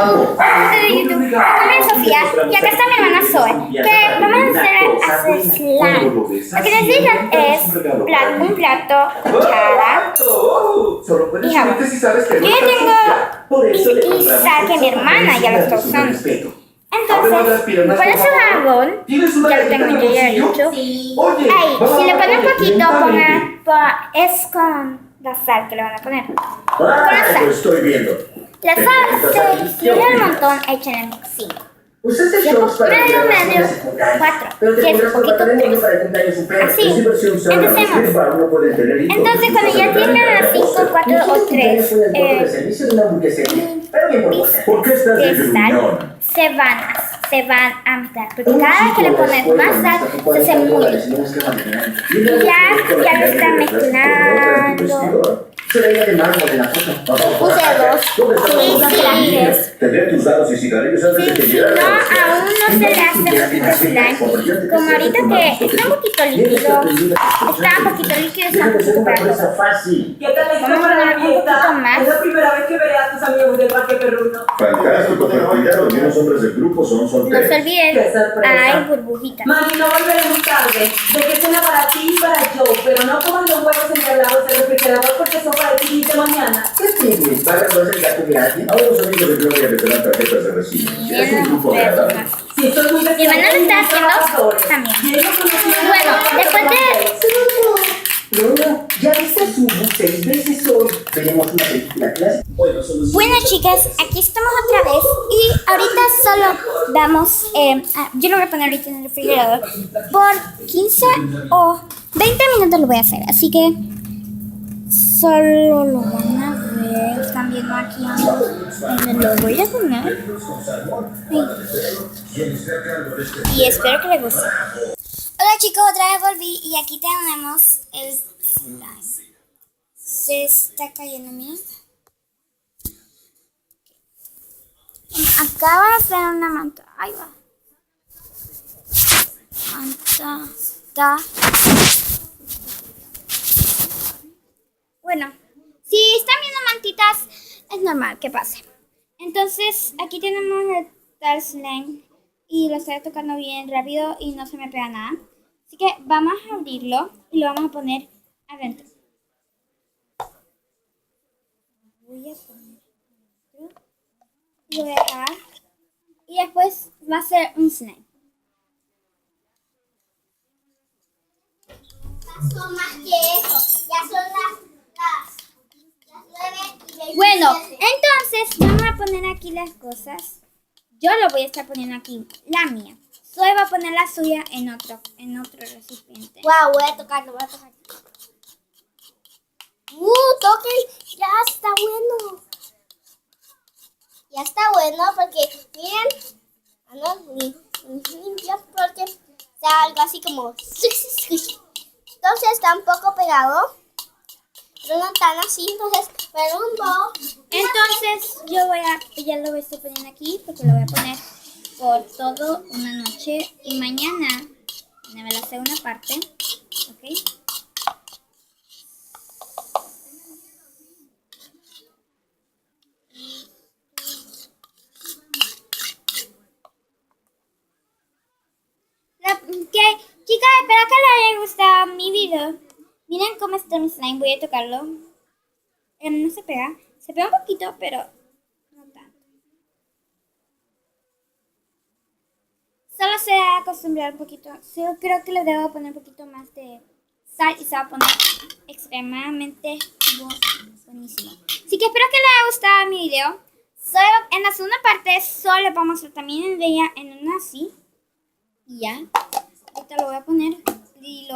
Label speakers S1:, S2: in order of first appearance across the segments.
S1: de YouTube. Mi nombre es Sofía y acá está mi hermana Zoe, que vamos a hacer slime. Lo que necesitan es un plato, cuchara y jabón. Yo ya tengo y sal que mi hermana ya lo está usando. Entonces, por ese jabón, ya lo tengo yo ya hecho. Ahí, si le ponen un poquito, es con la sal que le van a poner. Con la sal.
S2: Estoy viendo.
S1: La sal, si tiene un montón, échenle 5.
S2: Usaste shorts para
S1: Medio, 4.
S2: pero
S1: Y es un poquito 3. Así. Empecemos. Entonces, cuando ya tengan las 5, 4 o 3
S2: ¿Por qué estás de
S1: de sal,
S2: reunión?
S1: se van a mezclar. Porque cada vez que le pones más sal, se hace muy líquido. Ya lo está mezclando.
S2: Se veía de mármol en la foto.
S1: Puse 2 trajes.
S2: Tendré tus dados y cigarrillos antes de que
S1: Si
S2: llegaras.
S1: no, aún no se le hace un poquito de slime. Como ahorita que está un poquito líquido, está un poquito líquido, está un poquito para
S2: fácil.
S3: ¿Qué tal
S1: Vamos a poner un poquito más.
S3: Es la primera vez que veré a tus amigos del Parque Perruno.
S2: Fantástico, pero cuidado, algunos hombres del grupo son
S1: No
S2: solteros.
S1: se olviden,
S3: Qué sorpresa.
S1: hay burbujitas.
S3: Mami, no volveré muy tarde. De que cena para ti y para Joe, pero no coman los huevos enreglados del refrigerador porque son para ti de mañana.
S2: ¿Qué tienes? ¿Para conocer gato gratis? Ahora los amigos de Gloria me darán tarjetas de recibo. Es un grupo agradable.
S3: Si estoy muy
S1: Mi hermana lo está haciendo también. Bueno, después de...
S2: Gloria, ¿ya viste su 6 veces hoy? Tenemos una película clásica.
S1: Bueno, chicas, aquí estamos otra vez y ahorita solo vamos, yo lo voy a poner ahorita en el refrigerador por 15 o 20 minutos lo voy a hacer, así que solo lo van a ver, están viendo aquí donde lo voy a poner. Y espero que les guste. Hola chicos, otra vez volví y aquí tenemos el slime. Se está cayendo, miren. Acaba de hacer una manta. Ahí va. Manta. Está. Bueno, si están viendo mantitas, es normal que pase. Entonces, aquí tenemos el tal slime. Y lo estoy tocando bien rápido y no se me pega nada. Así que vamos a abrirlo y lo vamos a poner adentro. Voy a poner adentro. Lo voy a dejar. Y después va a ser un slime.
S4: Son más que eso. Ya son las 9:20.
S1: Bueno, entonces vamos a poner aquí las cosas. Yo lo voy a estar poniendo aquí, la mía. Zoe va a poner la suya en otro recipiente.
S4: Wow, voy a tocarlo. Toquen. Ya está bueno. Ya está bueno porque, miren, limpias porque está algo así como... Entonces está un poco pegado. Pero no tan así, entonces, pero un poco.
S1: Entonces ya lo voy a estar poniendo aquí porque lo voy a poner por todo una noche y mañana me la segunda parte, ¿ok? Chicas, espero que les haya gustado mi video. Miren cómo está mi slime, voy a tocarlo. No se pega un poquito, pero no tanto. Solo se va a acostumbrar un poquito. Yo creo que le debo poner un poquito más de sal y se va a poner extremadamente buenísimo. Así que espero que les haya gustado mi video. En la segunda parte solo vamos a hacer también de ella en una así. Y ya. Ahorita lo voy a poner y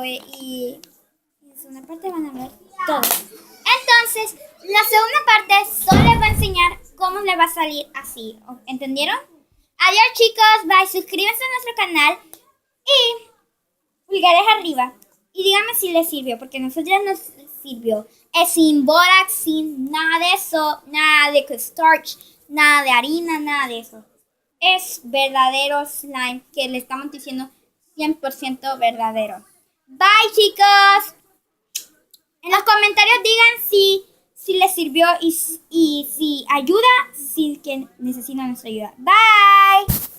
S1: en la segunda parte van a ver todo. Entonces, la segunda parte solo les va a enseñar cómo le va a salir así. ¿Entendieron? Adiós chicos, bye, suscríbanse a nuestro canal y pulgares arriba. Y díganme si les sirvió, porque a nosotros nos sirvió. Es sin borax, sin nada de eso, nada de cornstarch, nada de harina, nada de eso. Es verdadero slime que le estamos diciendo 100% verdadero. Bye chicos. En los comentarios digan si les sirvió y si ayuda, si que necesitan nuestra ayuda. Bye.